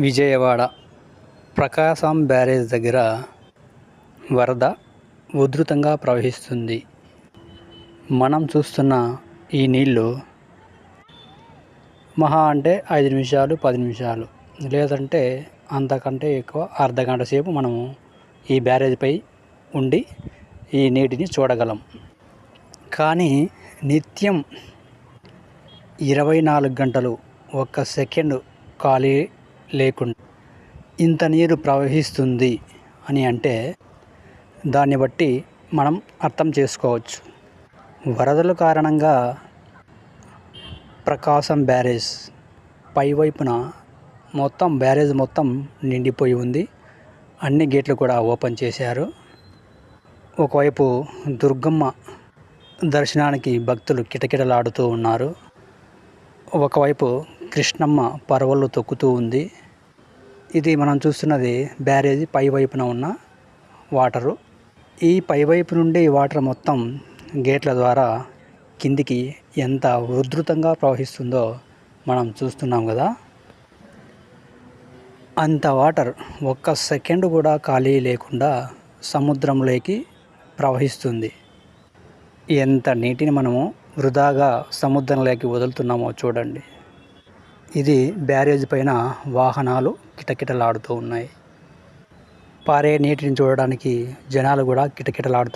విజయవాడ ప్రకాశం barrage దగ్గర వరద ఉధృతంగా ప్రవహిస్తుంది. మనం చూస్తున్న ఈ నీళ్లు మహా అంటే 5 నిమిషాలు 10 నిమిషాలు లేదంటే అంతకంటే ఎక్కువ అర్ధగంట సేపు మనము ఈ బ్యారేజ్పై ఉండి ఈ నీటిని చూడగలం. కానీ నిత్యం 24 గంటలు ఒక్క సెకండ్ ఖాళీ లేకుండా ఇంత నీరు ప్రవహిస్తుంది అని అంటే దాన్ని బట్టి మనం అర్థం చేసుకోవచ్చు. వరదల కారణంగా ప్రకాశం బ్యారేజ్ పైవైపున బ్యారేజ్ మొత్తం నిండిపోయి ఉంది. అన్ని గేట్లు కూడా ఓపెన్ చేశారు. ఒకవైపు దుర్గమ్మ దర్శనానికి భక్తులు కిటకిటలాడుతూ ఉన్నారు. ఒకవైపు కృష్ణమ్మ పరవళ్ళు తొక్కుతూ ఉంది. ఇది మనం చూస్తున్నది బ్యారేజ్ పైవైపున ఉన్న వాటరు. ఈ పైవైపు నుండి వాటర్ మొత్తం గేట్ల ద్వారా కిందికి ఎంత ఉధృతంగా ప్రవహిస్తుందో మనం చూస్తున్నాం కదా. అంత వాటర్ ఒక్క సెకండ్ కూడా ఖాళీ లేకుండా సముద్రంలోకి ప్రవహిస్తుంది. ఎంత నీటిని మనము వృధాగా సముద్రంలోకి వదులుతున్నామో చూడండి. ఇది బ్యారేజ్ పైన వాహనాలు కిటకిటలాడుతూ ఉన్నాయి. పారే నీటిని చూడడానికి జనాలు కూడా కిటకిటలాడుతూ